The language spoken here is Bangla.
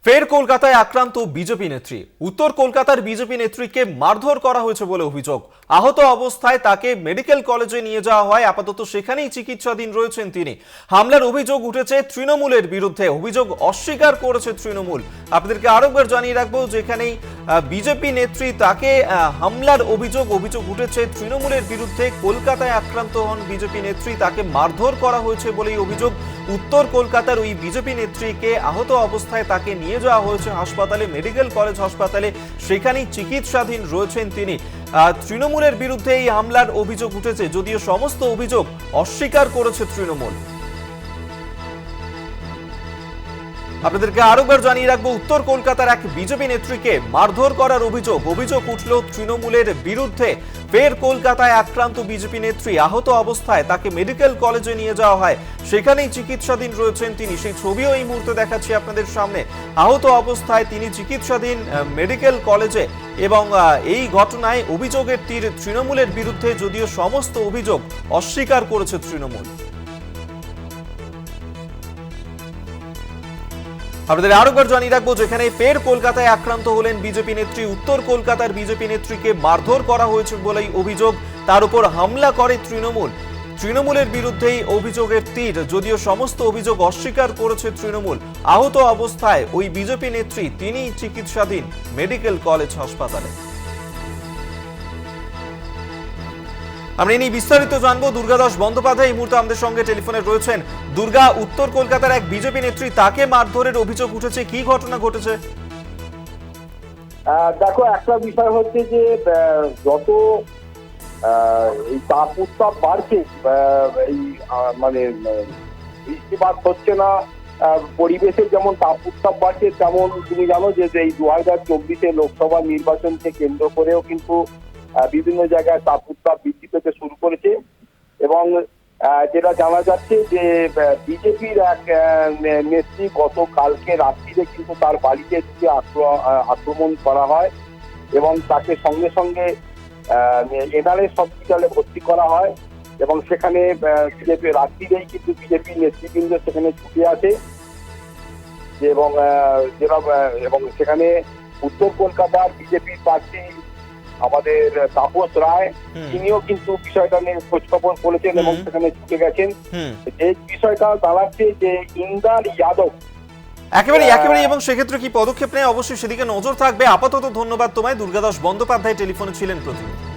ফের কলকাতায় আক্রান্ত বিজেপি নেত্রী। উত্তর কলকাতার বিজেপি নেত্রীকে মারধর করা হয়েছে বলে অভিযোগ। আহত অবস্থায় তাকে মেডিকেল কলেজে নিয়ে যাওয়া হয়, আপাতত সেখানেই চিকিৎসাধীন রয়েছেন তিনি। হামলার অভিযোগ উঠেছে তৃণমূলের বিরুদ্ধে, অভিযোগ অস্বীকার করেছে তৃণমূল। আপনাদেরকে আরেকবার জানিয়ে রাখবো, যেখানেই বিজেপি নেত্রী তাকে হামলার অভিযোগ উঠেছে তৃণমূলের বিরুদ্ধে। কলকাতায় আক্রান্ত হন বিজেপি নেত্রী, তাকে মারধর করা হয়েছে বলেই অভিযোগ। উত্তর কলকাতার ওই বিজেপি নেত্রীকে আহত অবস্থায় তাকে নিয়ে যাওয়া হয়েছে হাসপাতালে, মেডিকেল কলেজ হাসপাতালে, সেখানেই চিকিৎসাধীন রয়েছেন তিনি। তৃণমূলের বিরুদ্ধে এই হামলার অভিযোগ উঠেছে, যদিও সমস্ত অভিযোগ অস্বীকার করেছে তৃণমূল। আপনাদেরকে আরেকবার জানিয়ে রাখবো, উত্তর কলকাতার এক বিজেপি নেত্রীকে মারধর করার অভিযোগ উঠল তৃণমূলের বিরুদ্ধে। ফের কলকাতায় আক্রান্ত বিজেপি নেত্রী, আহত অবস্থায় তাকে মেডিকেল কলেজে নিয়ে যাওয়া হয়, সেখানেই চিকিৎসাধীন রয়েছেন তিনি। সেই ছবিও এই মুহূর্তে দেখাচ্ছি আপনাদের সামনে। আহত অবস্থায় তিনি চিকিৎসাধীন মেডিকেল কলেজে, এবং এই ঘটনায় অভিযোগের তীর তৃণমূলের বিরুদ্ধে, যদিও সমস্ত অভিযোগ অস্বীকার করেছে তৃণমূল। আপনাদের আরেকবার জানিয়ে রাখবো, যেখানে ফের কলকাতায় আক্রান্ত হলেন বিজেপি নেত্রী। উত্তর কলকাতার বিজেপি নেত্রীকে মারধর করা হয়েছে বলেই অভিযোগ, তার উপর হামলা করে তৃণমূল। তৃণমূলের বিরুদ্ধেই অভিযোগের তীর, যদিও সমস্ত অভিযোগ অস্বীকার করেছে তৃণমূল। আহত অবস্থায় ওই বিজেপি নেত্রী, তিনি চিকিৎসাধীন মেডিকেল কলেজ হাসপাতালে। আমরা নিয়ে বিস্তারিত জানবো। দুর্গাদাস বন্দ্যোপাধ্যায় এই মুহূর্তে আমাদের সঙ্গে টেলিফোনে রয়েছেন। দুর্গা, উত্তর কলকাতার এক বিজেপি নেত্রী, তাকে মারধরের অভিযোগ উঠেছে, কি ঘটনা ঘটেছে? দেখো, একটা বিষয় হচ্ছে যে যত এই তাপ উত্তাপ বাড়ছে, এই মানে বৃষ্টিপাত হচ্ছে না, পরিবেশের যেমন তাপ উত্তাপ বাড়ছে, তেমন তুমি জানো যে এই 2024-এ লোকসভা নির্বাচনকে কেন্দ্র করেও কিন্তু বিভিন্ন জায়গায় তাপ উত্তাপ বৃদ্ধি পেতে শুরু করেছে। এবং যেটা জানা যাচ্ছে যে বিজেপির এক নেত্রী গতকালকে রাত্রিরে কিন্তু তার বাড়িতে ঢুকে আক্রমণ করা হয়, এবং তাকে সঙ্গে সঙ্গে এনআরএস হসপিটালে ভর্তি করা হয়। এবং সেখানে বিজেপি রাত্রিরেই কিন্তু বিজেপি নেতৃবৃন্দ সেখানে ছুটে আসে, এবং সেখানে উত্তর কলকাতার বিজেপির প্রার্থী আমাদের তাপস রায়, তিনিও কিন্তু বিষয়টা নিয়ে খোঁজখবর করেছেন এবং সেখানে ছুটে গেছেন। এই বিষয়টা দাঁড়াচ্ছে যে ইন্দার যাদব একেবারে, এবং সেক্ষেত্রে কি পদক্ষেপ নেয়, অবশ্যই সেদিকে নজর থাকবে। আপাতত ধন্যবাদ তোমায়। দুর্গাদাস বন্দ্যোপাধ্যায় টেলিফোনে ছিলেন প্রতিনিধি।